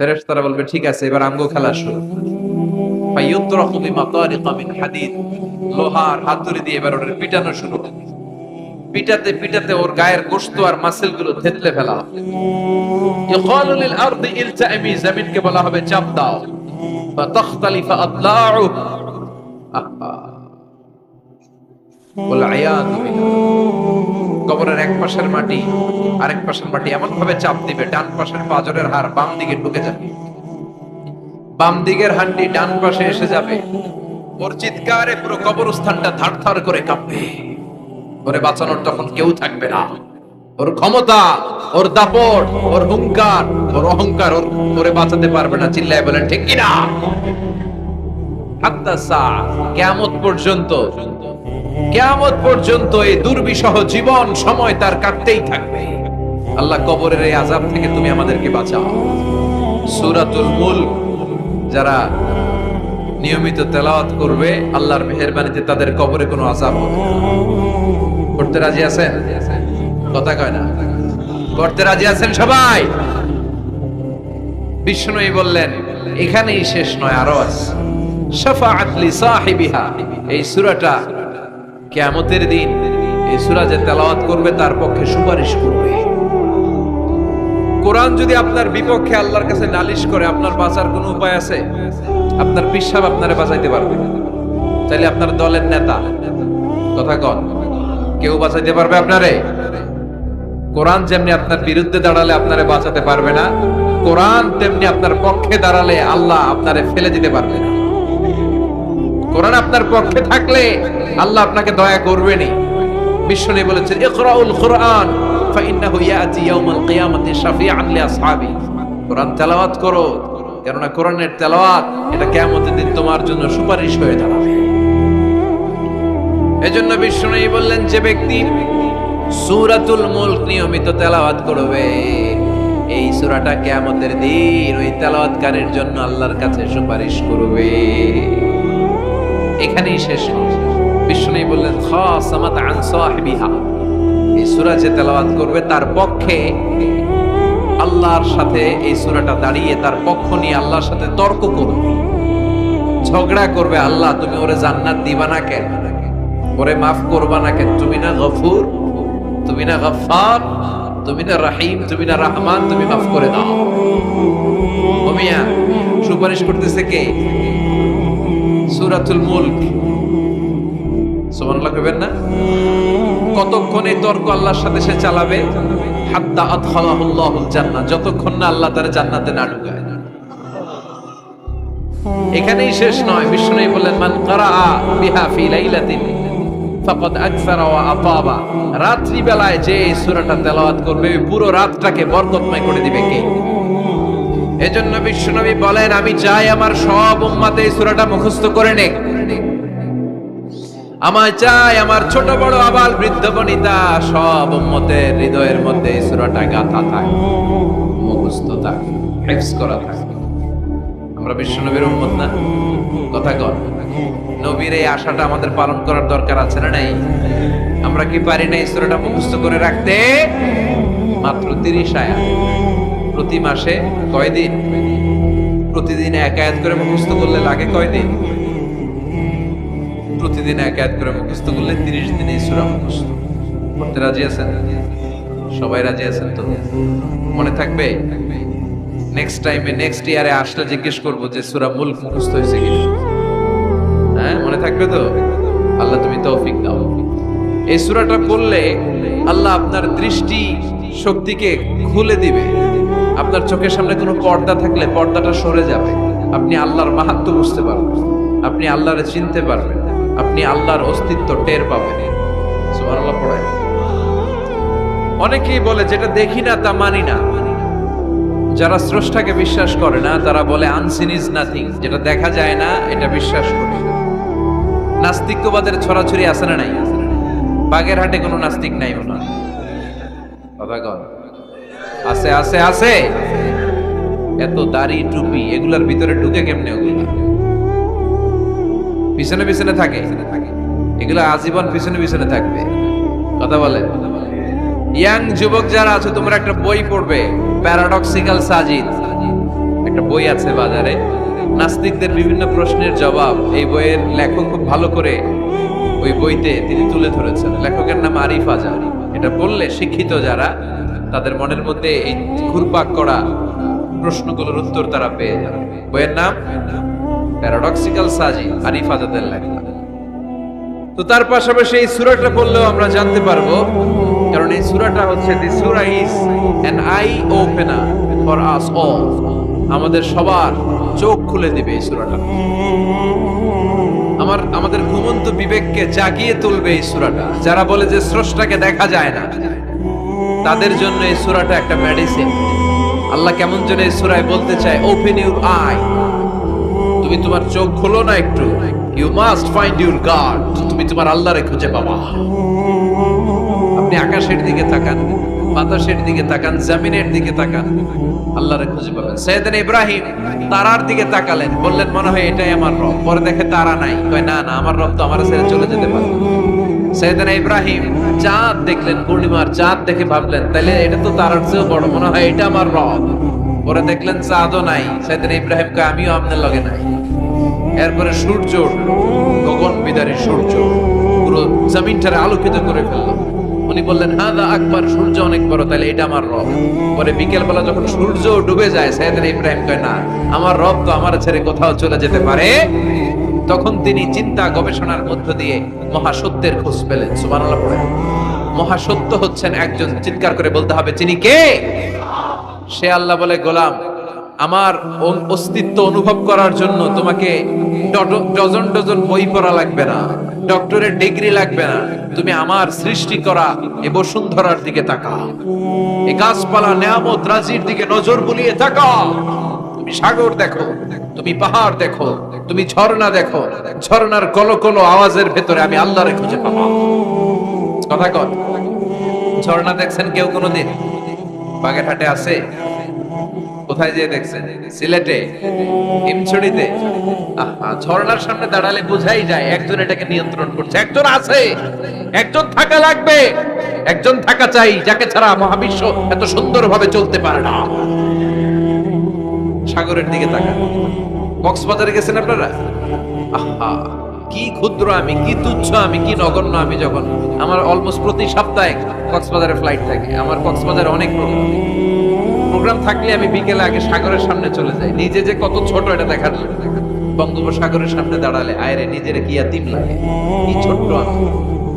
ফেরেশতারা বলবে ঠিক আছে, এবার আমগো খেলা শুরু। ফায়ুতরাকু বিমাতারিকা মিন হাদিদ, লোহার হাতুড়ি দিয়ে এবার ওর পিটানো শুরু। পিটাতে পিটাতে ওর গায়ের গোশত আর মাসল গুলো থেতলে ফেলা হবে। ইকালু লিল আরদি ইলতাইমি, জমিনকে বলা হবে চাপ দাও। ফাতাখতালিফা আদলাউ, ওয়াল আয়াযু বিল্লাহ। কবরের এক পাশের মাটি আরেক পাশের মাটি এমন ভাবে চাপ দিবে, ডান পাশের পাঁজরের হাড় বাম দিকে ঢুকে যাবে, বাম দিকের হাড্ডি ডান পাশে এসে যাবে। ওর চিৎকারে পুরো কবরস্থানটা থারথার করে কাঁপবে। ওরে বাঁচানোর তখন কেউ থাকবে না। ওর ক্ষমতা, ওর দাপট, ওর হুঙ্কার, ওর অহংকার ওরে বাঁচাতে পারবে না। চিল্লায় বলেন ঠিক কিনা? হাত্তা সা, কিয়ামত পর্যন্ত, কিয়ামত পর্যন্ত এই দুর্বিষহ জীবন সময় তার কাটতেই থাকবে। আল্লাহ কবরের এই আযাব থেকে তুমি আমাদেরকে বাঁচাও। সূরাতুল মুলক যারা নিয়মিত তেলাওয়াত করবে, আল্লাহর মেহেরবানিতে তাদের কবরে কোনো আযাব হবে না। করতে রাজি আছেন? কথা কয় না। করতে রাজি আছেন সবাই? বিষ্ণুই বললেন এখানেই শেষ নয়, আরো আছে। শাফাআত লি সাহিবিহা, এই সূরাটা কিয়ামতের দিন এই সূরা যে তেলাওয়াত করবে তার পক্ষে সুপারিশ করবে। কোরআন যদি আপনার বিপক্ষে আল্লাহর কাছে নালিশ করে, আপনার বাঁচার কোনো উপায় আছে? আপনার পিসাব আপনারে বাঁচাইতে পারবে? তাইলে আপনার দলের নেতা, কথা কন, কেউ বাঁচাইতে পারবে আপনারে? কোরআন যেমনি আপনার বিরুদ্ধে দাঁড়ালে আপনারে বাঁচাতে পারবে না, কোরআন তেমনি আপনার পক্ষে দাঁড়ালে আল্লাহ আপনারে ফেলে দিতে পারবে না। কোরআন আপনার পক্ষে থাকলে আল্লাহ আপনাকে দয়া করবেনই। বিশ্বনবী বলেছেন ইকরাউল কুরআন ফাইন্নাহু ইয়াতি ইয়াউমাল কিয়ামাতি শাফিআন লিআসহাবি। কোরআন তেলাওয়াত করো, কেননা কোরআনের তেলাওয়াত এটা কিয়ামতের দিন তোমার জন্য সুপারিশ হয়ে দাঁড়াবে। এজন্য বিশ্বনবী বললেন যে ব্যক্তি সূরাতুল মুলক নিয়মিত তেলাওয়াত করবে, এই সূরাটা কিয়ামতের দিন ওই তেলাওয়াতকারীর জন্য আল্লাহর কাছে সুপারিশ করবে। এখানেই শেষ নয়। বিশ্বনবী বললেন খাসামাত আন সাহিবিহা, এই সূরা যে তেলাওয়াত করবে তার পক্ষে আল্লাহর সাথে এই সূরাটা দাঁড়িয়ে তার পক্ষ নিয়ে আল্লাহর সাথে তর্ক করবে, ঝগড়া করবে। আল্লাহ তুমি ওরে জান্নাত দিবা না কেন? ওরে মাফ করবা না কেন? তুমি না গফুর, তুমি না গফফার, তুমি না রহিম, তুমি না রহমান, তুমি মাফ করে দাও। ও মিয়া, সুপারিশ করতেছে কে? সূরাতুল মুলক। সুবহানাল্লাহ কইবেন না? কতক্ষণ এই তর্ক আল্লাহর সাথে সে চালাবে? হাত্তা আদখালাহুল্লাহুল জান্নাহ, যতক্ষণ না আল্লাহ তার জান্নাতে না ঢুকায়। এখানেই শেষ নয়। বিষ্ণু বললেন মান ক্বারাআ বিহা ফি লাইলাতিন ফাকাদ আকসারা ওয়া আতাবা, রাত্রি বেলায় যে এই সূরাটা তেলাওয়াত করবে পুরো রাতটাকে বরকতময় করে দিবে কে? এজন্য বিশ্বনবী বলেন আমি চাই আমার সব উম্মত এই সূরাটা মুখস্থ করে নেক। আমায় চাই আমার ছোট বড় আবাল বৃদ্ধ বনিতা সব উম্মতের হৃদয়ের মধ্যে এই সূরাটা গাঁথা থাক, মুখস্থ থাক, হিফজ করা থাক। আমরা বিশ্বনবীর উম্মত না? কথা কন। নবীর এই আশাটা আমাদের পালন করার দরকার আছে না নাই? আমরা কি পারি না এই সূরাটা মুখস্থ করে রাখতে? মাত্র 30 আয়াত, প্রতি মাসে কয়দিন? প্রতিদিন এক আয়াত করে মুখস্থ করলে লাগে কয়দিন? প্রতিদিন এক আয়াত করে মুখস্থ করলে 30 দিনে এই সূরা মুখস্থ করতে রাজি আছেন? সবাই রাজি আছেন তো? মনে থাকবে? নেক্সট টাইমে নেক্সট ইয়ারে আসলে জিজ্ঞেস করবো যে সূরা মুলক মুখস্থ হয়েছে কিনা। হ্যাঁ, মনে থাকবে তো? আল্লাহ তুমি তৌফিক দাও। এই সূরাটা পড়লে আল্লাহ আপনার দৃষ্টি শক্তিকে খুলে দিবে। আপনার চোখের সামনে কোনো পর্দা থাকলে পর্দাটা সরে যাবে। আপনি আল্লাহর মাহাত্ম্য বুঝতে পারবেন, আপনি আল্লাহরে চিনতে পারবেন, আপনি আল্লাহর অস্তিত্ব টের পাবেন। সুবহানাল্লাহ পড়েন। অনেকেই বলে যেটা দেখি না তা মানি না। যারা স্রষ্টাকে বিশ্বাস করে না তারা বলে আনসিন ইজ নাথিং, যেটা দেখা যায় না এটা বিশ্বাস করি। নাস্তিকবাদের ছড়াছড়ি আছে না নাই? বাগেরহাটে কোনো নাস্তিক নাই মনে হয়? কথা কন। আছে আছে আছে। এত দাড়ি টুপি এগুলার ভিতরে ঢুকে কেমনে? ওগুলা পিছনে পিছনে থাকে, এগুলা আজীবন পিছনে পিছনে থাকবে। কথা বলে। ইয়াং যুবক যারা আছে তোমরা একটা বই পড়বে, প্যারাডক্সিক্যাল সাজিদ, একটা বই আছে বাজারে, নাস্তিকদের বিভিন্ন প্রশ্নের জবাব এই বইয়ের লেখক খুব ভালো করে ওই বইতে তিনি তুলে ধরেছেন। লেখকের নাম আরিফ আজাদ। এটা বললে শিক্ষিত যারা, তাদের মনের মধ্যে এই ঘুরপাক করা প্রশ্নগুলোর উত্তর তারা পেয়ে যাবে। বইয়ের নাম প্যারাডক্সিক্যাল সাজি, আরিফ আজাদের লেখা। তো তার পাশাপাশি এই সূরাটা পড়লেও আমরা জানতে পারবো, কারণ এই সূরাটা হচ্ছে the surah is an eye opener for us all. আমাদের সবার চোখ খুলে দিবে এই সূরাটা। আমাদের ঘুমন্ত বিবেককে জাগিয়ে তুলবে এই সূরাটা। যারা বলে যে স্রষ্টাকে দেখা যায় না, তাদের জন্য এই সূরাটা একটা মেডিসিন। আল্লাহ কেমন যেন এই সূরায় বলতে চায়, ওপেন ইউর আই। তুমি তোমার চোখ খোলো না একটু, you must find your god. তুমি তোমার আল্লাহরে খুঁজে পাবা। আপনি আকাশের দিকে তাকান, বাতাসের দিকে তাকান, জমিনের দিকে তাকান, আল্লাহরে খুঁজে পাবেন। সাইয়েদনা ইব্রাহিম তারার দিকে তাকালেন, বললেন মনে হয় এটাই আমার রব। পরে দেখে তারা নাই, কয় না না, আমার রব তো আমার ছেড়ে চলে যেতে পারে। সাইয়েদনা ইব্রাহিম চাঁদ দেখলেন, পূর্ণিমার চাঁদ দেখে ভাবলেন তাহলে এটা তো তারার চেয়েও বড়, মনে হয় এটা আমার রব। পরে দেখলেন চাঁদও নাই। সাইয়েদনা ইব্রাহিম কয় আমিও আপনার লগে নাই। এরপরে সূর্য উঠলো, গগন বিদারী সূর্য পুরো জমিনটারে আলোকিত করে ফেললো। উনি বললেন হাদা আকবার, সূর্য অনেক বড়, তাহলে এটা আমার রব। পরে বিকেল বেলা যখন সূর্য ডুবে যায়, সাইয়েদনা ইব্রাহিম কয় না, আমার রব তো আমার ছেড়ে কোথাও চলে যেতে পারে। তখন তিনি চিন্তা গবেষণার মধ্য দিয়ে মহাসত্যের খোঁজ পেলেন। সুবহানাল্লাহ পড়ে। মহাসত্য হচ্ছেন একজন, চিৎকার করে বলতে হবে তিনি কে? সে আল্লাহ বলে, গোলাম আমার অস্তিত্ব অনুভব করার জন্য তোমাকে ডজন ডজন বই পড়া লাগবে না, ডক্টরের ডিগ্রি লাগবে না। তুমি আমার সৃষ্টি করা এই বসুন্ধরার দিকে তাকাও, এই গাছপালা নেয়ামত রাজির দিকে নজর বুলিয়ে তাকাও। তুমি সাগর দেখো, তুমি পাহাড় দেখো, তুমি ঝর্ণা দেখো, ঝর্ণার কলকল আওয়াজের ভেতরে আমি আল্লাহরে খুঁজে পাবো। কথা কর, ঝর্ণা দেখছেন কেউ কোনোদিন? বাগেরহাটে আছে? কোথায় যেয়ে দেখছেন? সিলেটে, হিমছড়িতে। ঝর্ণার সামনে দাঁড়ালে বোঝাই যায় একজন এটাকে নিয়ন্ত্রণ করছে। একজন আছে, একজন থাকা লাগবে, একজন থাকা চাই, যাকে ছাড়া মহাবিশ্ব এত সুন্দরভাবে চলতে পারে না। সাগরের দিকে তাকান। কক্সবাজারে গেছেন আপনারা? আহা, কি ক্ষুদ্র আমি, কি তুচ্ছ আমি, কি নগণ্য আমি। যখন আমার অলমোস্ট প্রতি সপ্তাহে কক্সবাজারে ফ্লাইট থাকে, আমার কক্সবাজারে অনেক প্রোগ্রাম থাকলে আমি বিকেলে আগে সাগরের সামনে চলে যাই, নিজে যে কত ছোট এটা দেখার জন্য। বঙ্গোপসাগরের সামনে দাঁড়ালে আয়রে নিজের কি ইয়াতিম লাগে, কি ছোট্ট আমি,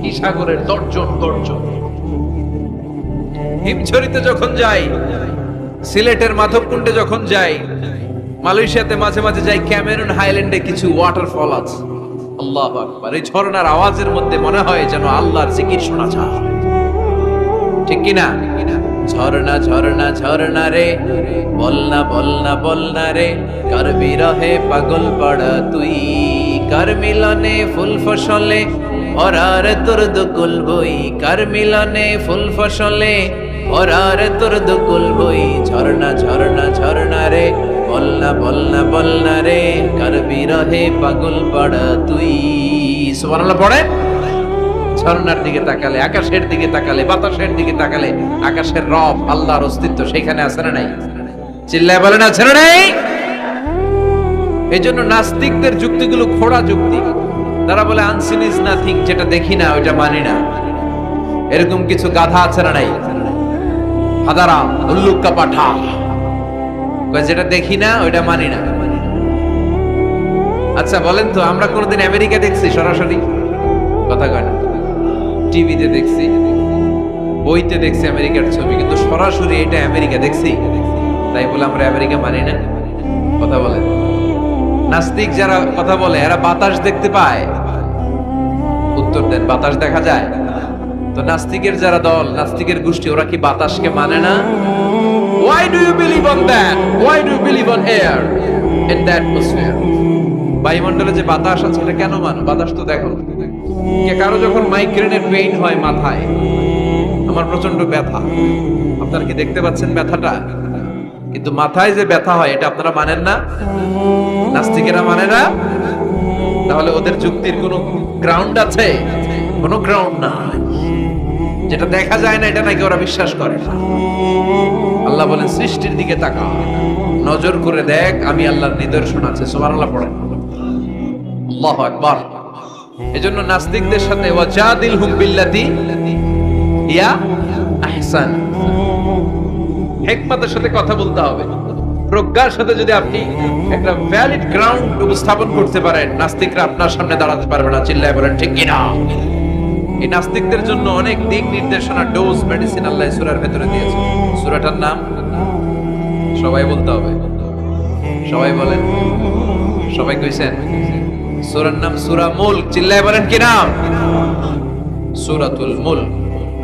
কি সাগরের গর্জন। হিমছড়িতে যখন যাই, সিলেটের মাধবকুণ্ডে যখন যাই, মালয়েশিয়াতে মাঝে মাঝে যাই, ক্যামেরুন হাইল্যান্ডে কিছু ওয়াটারফল আছে। আল্লাহু আকবার, এই ঝর্ণার আওয়াজের মধ্যে মনে হয় যেন আল্লাহর জিকির শোনা যায়। ঠিক কি না? ঝর্ণা ঝর্ণা ঝর্ণা রে, বলনা বলনা বলনা রে, কার বিরহে পাগল পড়া তুই, কার মিলনে ফুল ফসলে ওরার তোর দুকুল বই, কার মিলনে ফুল ফসলে ওরার তোর দুকুল বই। ঝর্ণা ঝর্ণা ঝর্ণা রে, বলনা বলনা বলনা রে, কার বিরহে পাগল পড়া তুই। সুবহানাল্লাহ পড়ে। ঝর্ণার দিকে তাকালে, আকাশের দিকে তাকালে, বাতাসের দিকে তাকালে আকাশের রব আল্লাহর অস্তিত্ব সেখানে আছে না নাই? চিল্লায় বলেন আছে না নাই? এই জন্য নাস্তিকদের যুক্তিগুলো খোড়া যুক্তি। তারা বলে আনসিন ইজ নাথিং, যেটা দেখি না ওইটা মানি না। এরকম কিছু গাধা আছে না নাই? হাদারাম, উল্লুক্কা পাঠা, যেটা দেখি না ওইটা মানি না। আচ্ছা বলেন তো, আমরা কোনোদিন আমেরিকা দেখছি সরাসরি? কথা কয় না। টিভিতে দেখছি, বইতে দেখছি আমেরিকার ছবি, কিন্তু সরাসরি এটা আমেরিকা দেখছি? তাই বলে আমরা আমেরিকা মানি না? কথা বলেন। নাস্তিক যারা কথা বলে এরা বাতাস দেখতে পায়? উত্তর দেন, বাতাস দেখা যায়? তো নাস্তিকের যারা দল, নাস্তিকের গোষ্ঠী, ওরা কি বাতাসকে মানে না? Why do you believe on that? Why do you believe on air in the atmosphere? বায়ুমণ্ডলে যে বাতাস আছে এটা কেন মানো? বাতাস তো দেখো। কে কারো যখন মাইগ্রেনের পেইন হয় মাথায়, আমার প্রচন্ড ব্যথা, আপনারা কি দেখতে পাচ্ছেন ব্যথাটা? কিন্তু মাথায় যে ব্যথা হয় এটা আপনারা মানেন না, নাস্তিকেরা মানে না। তাহলে ওদের যুক্তির কোনো গ্রাউন্ড আছে? কোনো গ্রাউন্ড না। যেটা দেখা যায় না এটা নাকি ওরা বিশ্বাস করে। আল্লাহ বলেন সৃষ্টির দিকে তাকাও, নজর করে দেখ, আমি আল্লাহর নিদর্শন আছে। সুবহানাল্লাহ পড়েন, আল্লাহু আকবার। এজন্য নাস্তিকদের সাথে ওয়াজাদিলহুম বিল্লাতি হিয়া আহসান, হিকমতের সাথে কথা বলতে হবে। প্রজ্ঞার সাথে যদি আপনি একটা ভ্যালিড গ্রাউন্ড উপস্থাপন করতে পারেন, নাস্তিকরা আপনার সামনে দাঁড়াতে পারবে না। চিল্লায় বলেন ঠিক কিনা? এই নাস্তিকদের জন্য অনেক দিক নির্দেশনা, ডোজ, মেডিসিন আল্লাহ সূরার ভেতরে দিয়েছে। সূরাটার নাম সবাই বলতে হবে, সবাই বলেন, সবাই কইছেন? সূরার নাম সূরা মুলক। চিল্লায় বলেন কি নাম? সূরাতুল মুলক।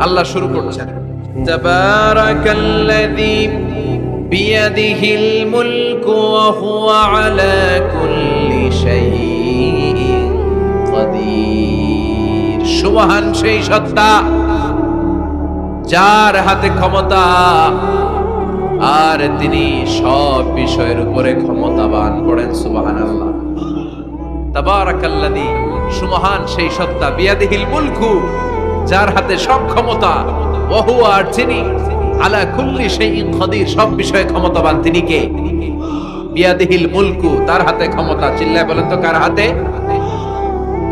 আল্লাহ শুরু করছেন, তাবারাকাল্লাযী বিয়াদিহিল মুলকু ওয়া হুয়া আলা কুল্লি শাইইন কাদির। সুবহান সেই সত্তা যার হাতে ক্ষমতা, আর তিনি সব বিষয়ের উপরে ক্ষমতাবান। পড়েন সুবহানাল্লাহ। তাবারাকাল্লাযী, সুবহান সেই সত্তা, বিয়াদিহিল মুলকু, যার হাতে সব ক্ষমতা, ওয়া হুয়া, আর তিনি, আলা কুল্লি শাইইন কাদির, সব বিষয়ে ক্ষমতাবান। তিনি কে? বিয়াদিহিল মুলকু, তার হাতে ক্ষমতা। চিল্লায় বলেন তো কার হাতে?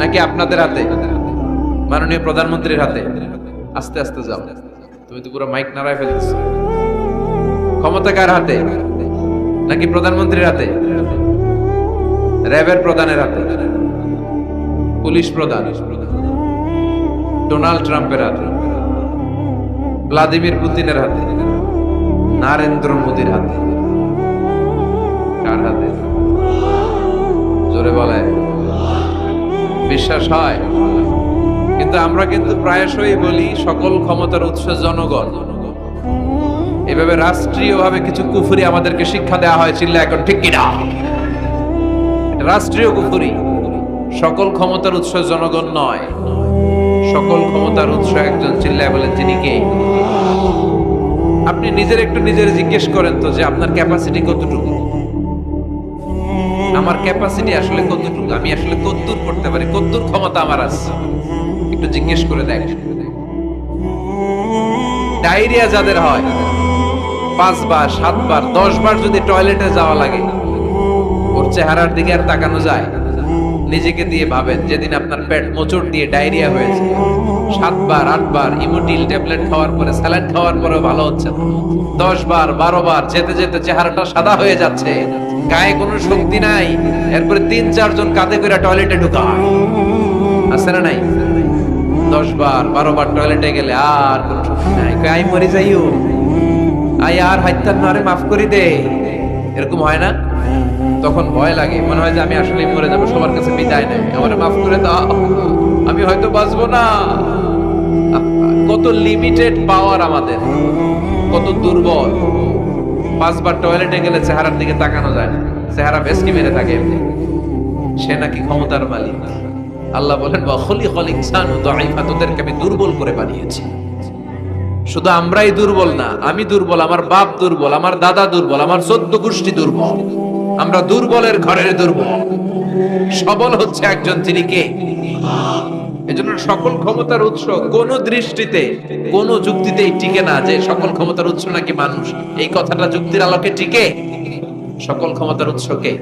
নাকি আপনাদের হাতে? মাননীয় প্রধানমন্ত্রীর হাতে? আস্তে আস্তে যাও, তুমি তো পুরো মাইক নাড়ায় ফেলছো। ক্ষমতা কার হাতে? নাকি প্রধানমন্ত্রীর হাতে? র্যাবের প্রধানের হাতে? পুলিশ প্রধান? ডোনাল্ড ট্রাম্পের হাতে? ভ্লাদিমির পুতিনের হাতে? নরেন্দ্র মোদির হাতে? কার হাতে? জোরে বলে, বিশ্বাস হয়? কিন্তু আমরা কিন্তু প্রায়শই বলি সকল ক্ষমতার উৎস জনগণ। এভাবে রাষ্ট্রীয়ভাবে কিছু কুফরি আমাদেরকে শিক্ষা দেওয়া হয়। চিল্লা এখন ঠিক কিনা? রাষ্ট্রীয় কুফরি। সকল ক্ষমতার উৎস জনগণ নয়, সকল ক্ষমতার উৎস একজন। চিল্লায় বলেন তিনি কে? আপনি নিজের একটু নিজের জিজ্ঞেস করেন তো যে আপনার ক্যাপাসিটি কতটুকু? আমার ক্যাপাসিটি আসলে কতটুকু? আমি আসলে কতদূর করতে পারি? কতদূর ক্ষমতা আমার আছে? একটু জিজ্ঞেস করে দেখ। ডায়রিয়া যাদের হয়, 5 বার 7 বার 10 বার যদি টয়লেটে যাওয়া লাগে, ওর চেহারার দিকে আর তাকানো যায়? নিজেকে দিয়ে ভাবেন, যেদিন আপনার পেট মোচড় দিয়ে ডায়রিয়া হয়েছে, 7 বার 8 বার ইমোটিল ট্যাবলেট খাওয়ার পরে, স্যালাড খাওয়ার পরে ভালো হচ্ছে না, 10 বার 12 বার যেতে যেতে চেহারাটা সাদা হয়ে যাচ্ছে, গায়ে কোনো শক্তি নাই, এরপরে 3-4 জন কাঁধে করে টয়লেটে ঢুকায়, আছে না নাই? 10 বার 12 বার টয়লেটে গেলে আর কোনো শক্তি নাই, আই মরে যাইও, আই আর হাইতার নারে মাফ করে দে, এরকম হয় না? তখন ভয় লাগে, মনে হয় যে আমি আসলে মরে যাবো, সবার কাছে বিদায় নেই, আমারে মাফ করে দাও, আমি হয়তো বাঁচবো না। কত লিমিটেড পাওয়ার আমাদের, কত দুর্বল। 5 বার টয়লেটে গেলে চেহারার দিকে তাকানো যায় না, চেহারা ভেস্কি মেরে থাকে এমনি। সে নাকি ক্ষমতার মালিক। আল্লাহ বলেন ওয়া খুলিকাল ইনসানু দাঈফা, তোদেরকে আমি দুর্বল করে বানিয়েছি। শুধু আমরাই দুর্বল না, আমি দুর্বল, আমার বাপ দুর্বল, আমার দাদা দুর্বল, আমার 14 গোষ্ঠী দুর্বল। আমরা দুর্বলের ঘরের দুর্বল। সবল হচ্ছে একজন, তিনি কে? এজন্য সকল ক্ষমতার উৎস কোন দৃষ্টিতে, কোন যুক্তিতেই টিকে না যে সকল ক্ষমতার উৎস নাকি মানুষ। এই কথাটা যুক্তির আলোকে টিকে? সকল ক্ষমতার উৎস কে?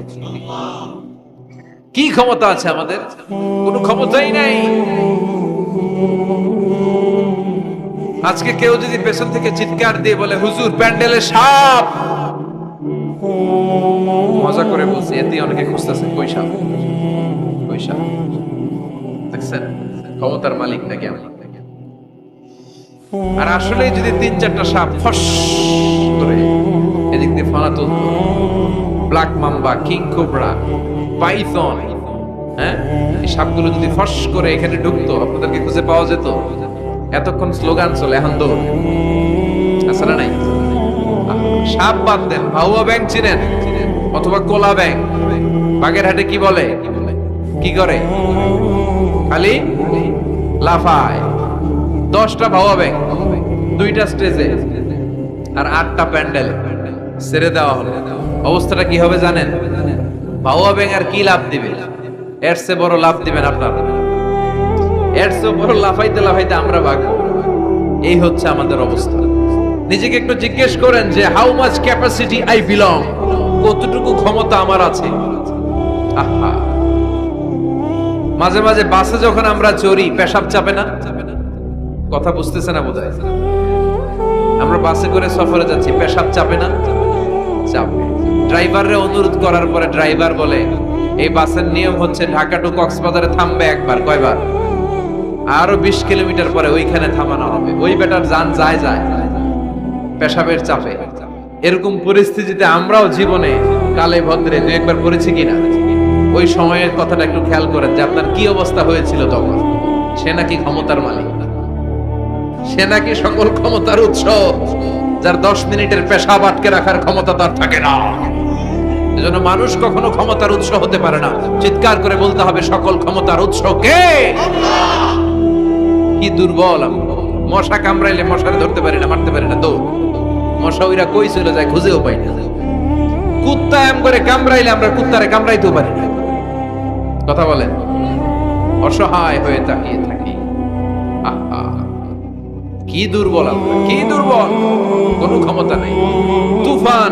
কি ক্ষমতা আছে আমাদের? কোনো ক্ষমতাই নাই। আজকে কেউ যদি পেছন থেকে চিৎকার দিয়ে বলে হুজুর প্যান্ডেলে সাপ, মজা করে বলছি, এতে অনেকে খুঁজতেছে কই সাপ, কই সাপ। দেখছেন ক্ষমতার মালিক নাকি আমরা? আর আসলে যদি 3-4টা সাপ ফস করে এদিক দিয়ে ফানা তুলতো, black mamba, king cobra, python, হ্যাঁ, এই সাপগুলো যদি ফস করে এখানে ঢুকতো, আপনাদেরকে খুঁজে পাওয়া যেত? এতক্ষণ স্লোগান চলে, এখন দৌড়, আসলে নাই। সাপ বাদ দেন, ভাউয়া ব্যাংক চিনেন? অথবা কোলা ব্যাংক? বাগেরহাটে কি বলে, কি করে? খালি লাফায়। 10টা ভাউয়া ব্যাংক, 2টা স্টেজে আর 8টা প্যান্ডেল ছেড়ে দেওয়া হলো, অবস্থাটা কি হবে জানেন? ভাউয়া ব্যাংক আর কি লাভ দিবে? এর চেয়ে বড় লাভ দিবেন আপনার, এর চেয়ে বড় লাফাইতে লাফাইতে আমরা ভাগবো। এই হচ্ছে আমাদের অবস্থা। নিজেকে একটু জিজ্ঞেস করেন যে how much capacity I belong, কতটুকু ক্ষমতা আমার আছে। আহা, মাঝে মাঝে বাসে যখন আমরা চড়ি পেশাব চাপে না? কথা বুঝতেছে না বোধহয়। আমরা বাসে করে সফরে যাচ্ছি, পেশাব চাপে না? চাপে। ড্রাইভাররে অনুরোধ করার পরে ড্রাইভার বলে এই বাসের নিয়ম হচ্ছে ঢাকা টু কক্সবাজারে থামবে একবার। কয়বার? আরো 20 কিলোমিটার পরে ওইখানে থামানো হবে। ওই বেটার যান যায় যায় পেশাবের চাপে। এরকম পরিস্থিতিতে আমরাও জীবনে কালে ভদ্রে দু একবার পড়েছি কিনা? ওই সময়ের কথাটা একটু খেয়াল করেন যে আপনার কি অবস্থা হয়েছিল তখন। সে নাকি ক্ষমতার মালিক, সে নাকি সকল ক্ষমতার উৎস, যার 10 মিনিটের পেশাব আটকে রাখার ক্ষমতা তার থাকে না। এজন্য মানুষ কখনো ক্ষমতার উৎস হতে পারে না। চিৎকার করে বলতে হবে সকল ক্ষমতার উৎস কে? কি দুর্বল আমরা। মশা কামড়াইলে মশারে ধরতে পারি না, মারতে পারি না। তো মশা ওইরা কই চলে যায় খুঁজেও পাই না। কুত্তা এম করে কামড়াইলে আমরা কুত্তারে কামড়াইতেও পারি না। কথা বলেন, অসহায় হয়ে তাকিয়ে থাকি। আহা, কি দুর্বল আমরা, কি দুর্বল। কোনো ক্ষমতা নেই। তুফান,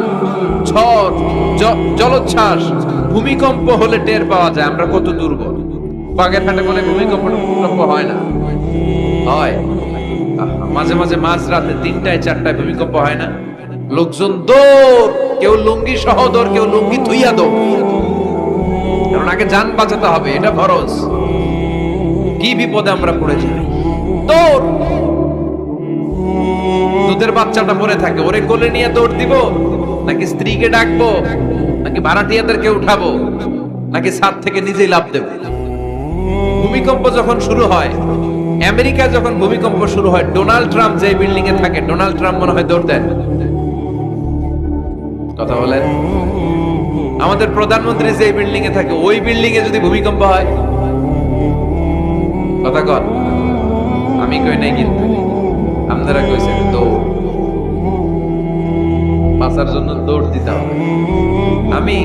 ঝড়, জলোচ্ছ্বাস, ভূমিকম্প হলে টের পাওয়া যায় আমরা কত দুর্বল। বাগেরহাটে বলে ভূমিকম্প হয় না? হয়। মাঝে মাঝে মাঝরাতে 3টায় 4টায় ভূমিকম্প হয় না? লোকজন দৌড়, কেউ লুঙ্গি সহ দৌড়, কেউ লুঙ্গি ধুইয়া দৌড়। কারণ আগে জান বাঁচাতে হবে, এটা ফরজ। কি বিপদে আমরা পড়ে যাই। দৌড়। দুধের বাচ্চাটা পড়ে থাকে, ওরে কোলে নিয়ে দৌড় দিব, নাকি স্ত্রীকে ডাকবো, নাকি ভাড়াটিয়াদেরকে উঠাবো, নাকি ছাদ থেকে নিজেই লাফ দেব? ভূমিকম্প যখন শুরু হয়, আমেরিকায় যখন ভূমিকম্প শুরু হয়, ডোনাল্ড ট্রাম্প যে বিল্ডিং এ থাকে, ডোনাল্ড ট্রাম্প মনে হয় দৌড় দেন। কথা বলেন। আমাদের প্রধানমন্ত্রী যে বিল্ডিং এ থাকে, ওই বিল্ডিং এ যদি ভূমিকম্প হয়, কথা কন। আমি কই নাই, কিন্তু আপনারা কইছেন দৌড়। বাঁচার জন্য দৌড় দিতে হবে। আমি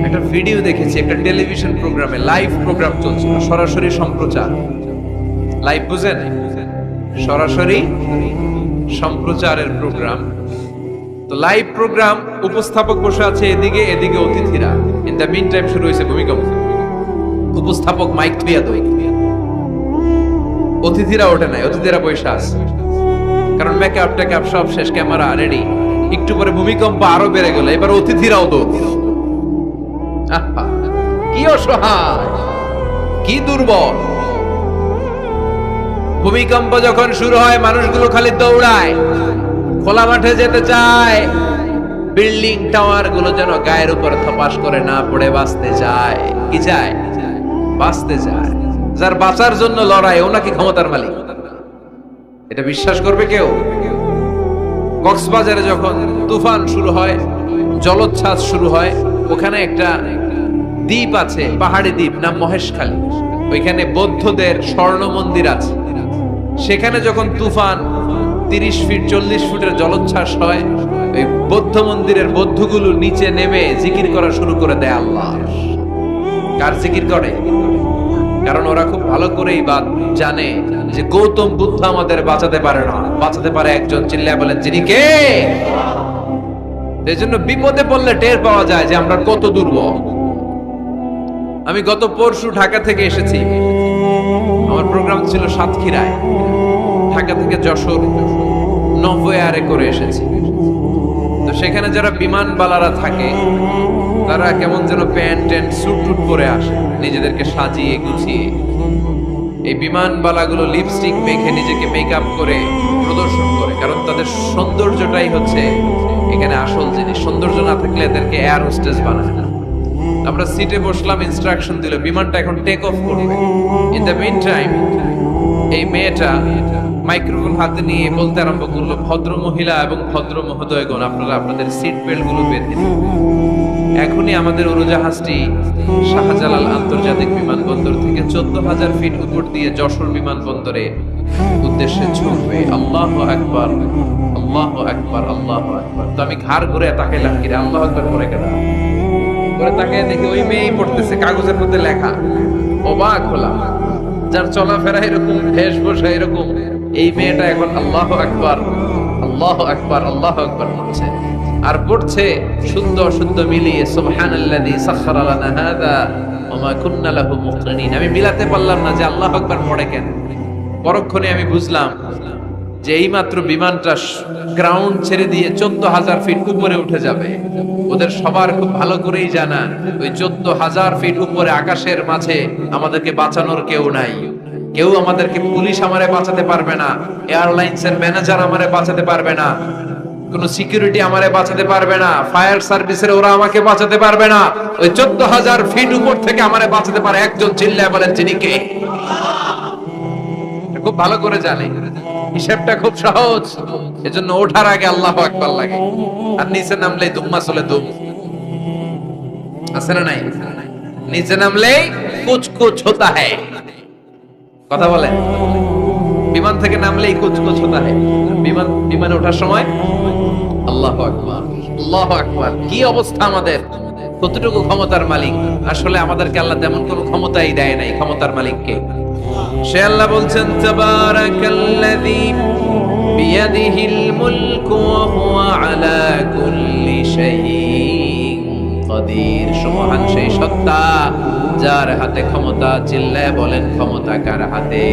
একটা ভিডিও দেখেছি, একটা টেলিভিশন প্রোগ্রামে, লাইভ প্রোগ্রাম চলছিল, সরাসরি সম্প্রচার। লাইভ বুঝেন? সরাসরি সম্প্রচারের প্রোগ্রাম। তো লাইভ প্রোগ্রাম, উপস্থাপক বসে আছে এদিকে, এদিকে অতিথিরা। ইন দ্য মিন টাইম শুরু হয়েছে ভূমিকম্প। উপস্থাপক মাইক থুইয়া দই, অতিথিরা ওঠে নাই, অতিথিরা বসে আছে। কারণ মেকআপ টেকআপ সব শেষ, ক্যামেরা রেডি। একটু পরে ভূমিকম্প আরো বেড়ে গেল, এবার অতিথিরাও দৌড়। কি অসহায়, কি দুর্বল। ভূমিকম্প যখন শুরু হয়, মানুষগুলো খালি দৌড়ায়, খোলা মাঠে যেতে চায়। বিল্ডিং টাওয়ার গুলো যেন গায়ের উপর থপাস করে না পড়ে বাঁচতে চায়। কি চায়? বাঁচতে চায়। যার বাঁচার জন্য লড়াই, ও নাকি ক্ষমতার মালিক। এটা বিশ্বাস করবে কেউ? কক্সবাজারে যখন তুফান শুরু হয়, জলোচ্ছ্বাস শুরু হয়, ওখানে একটা দ্বীপ আছে, পাহাড়ি দ্বীপ, নাম মহেশখালী। ওইখানে বৌদ্ধদের স্বর্ণ মন্দির আছে। সেখানে যখন তুফান 30 ফিট 40 ফুটের জলোচ্ছ্বাস হয়, ওই বৌদ্ধ মন্দিরের বৌদ্ধগুলো নিচে নেমে জিকির করা শুরু করে দেয় আল্লাহ। কার জিকির করে? কারণ ওরা খুব ভালো করেই জানে যে গৌতম বুদ্ধ আমাদের বাঁচাতে পারে না, বাঁচাতে পারে একজন। চিল্লায় বলেন, যিনি কে? এই জন্য বিপদে পড়লে টের পাওয়া যায় যে আমরা কত দুর্বল। আমি গত পরশু ঢাকা থেকে এসেছি। আমার প্রোগ্রাম ছিল সাতক্ষীরায়। ঢাকা থেকে যশোর 90 এয়ারে করে এসেছি। তো সেখানে যারা বিমানবালারা থাকে, তারা কেমন যেন প্যান্ট ট্যান্ট স্যুট টুট পরে আসে, নিজেদেরকে সাজিয়ে গুছিয়ে। এই বিমানবালাগুলো লিপস্টিক মেখে নিজেকে মেকআপ করে প্রদর্শন করে, কারণ তাদের সৌন্দর্যটাই হচ্ছে এখানে আসল জিনিস। সৌন্দর্য না থাকলে এদেরকে এয়ার হোস্টেস বানায় না। আমরা সিটে বসলাম, ইনস্ট্রাকশন দিল বিমানটা এখন টেক অফ করবে। ইন দ্য মিন টাইম এই মেয়েটা মাইক্রোফোন হাতে নিয়ে বলতে আরম্ভ করলো, ভদ্র মহিলা এবং ভদ্র মহোদয়গণ, আপনারা আপনাদের সিট বেল্ট গুলো বেঁধে নিন। এখনই আমাদের উড়োজাহাজটি শাহজালাল আন্তর্জাতিক বিমানবন্দর থেকে 14,000 ফিট উপর দিয়ে যশোর বিমানবন্দরে উদ্দেশ্যে ছুটবে। আল্লাহু আকবার, আল্লাহু আকবার, আল্লাহু আকবার। তো আমি ঘাড় ঘুরে তাকাইলাম, কি রে আল্লাহু আকবার করে কেন? করে তাকায় দেখি ওই মেয়েই পড়তেছে, কাগজের মধ্যে লেখা। অবাক হলাম, যার চলাফেরা এরকম, বেশভূষা এরকম, এই মেয়েটা এখন আল্লাহু আকবার, আল্লাহু আকবার, আল্লাহু আকবার বলছে। আর পড়ছে শুদ্ধ শুদ্ধ মিলিয়ে সুবহানাল্লাযী সাখখারা লানা হাযা ওয়া মা কুন্না লাহু মুকরিনিন। আমি মিলাতে পারলাম না যে আল্লাহু আকবার পড়ে কেন। পরক্ষণে আমি বুঝলাম যে এইমাত্র বিমানটা গ্রাউন্ড ছেড়ে দিয়ে 14,000 ফিট উপরে উঠে যাবে। ওদের সবার খুব ভালো করেই জানা ওই 14,000 ফিট উপরে আকাশের মাঝে আমাদেরকে বাঁচানোর কেউ নাই। কেউ আমাদেরকে, পুলিশ আমারে বাঁচাতে পারবে না, এয়ারলাইন্স এর ম্যানেজার আমারে বাঁচাতে পারবে না, কোন সিকিউরিটি আমারে বাঁচাতে পারবে না, ফায়ার সার্ভিসের ওরা আমাকে বাঁচাতে পারবে না। ওই 14,000 ফিট উপর থেকে আমারে বাঁচাতে পারে একজন, চিল্লায় বলেন তিনি কে? খুব ভালো করে জানে, হিসাবটা খুব সহজ। এজন্য ওঠার আগে আল্লাহু আকবার লাগে, আর নিচে নামলে দুম্মা চলে দুম। আছে না নাই? নিচে নামলে কুছ কুছ হোতা হ্যায়। কথা বলেন, বিমান থেকে নামলেই কুছ কুছ হোতা হ্যায়। বিমানে ওঠার সময় আল্লাহু আকবার, আল্লাহু আকবার। কি অবস্থা আমাদের, কতটুকু ক্ষমতার মালিক। আসলে আমাদেরকে আল্লাহ তেমন কোনো ক্ষমতাই দেয় নাই। ক্ষমতার মালিককে সে আল্লাহ বলছেন, তাবারাকাল্লাযী বিয়াদিহিল মুলকু ওয়া হুয়া আলা কুল্লি শাইইন কাদির। সুবহান সেই সত্তা যার হাতে ক্ষমতা। চিল্লায় বলেন ক্ষমতা কার হাতে?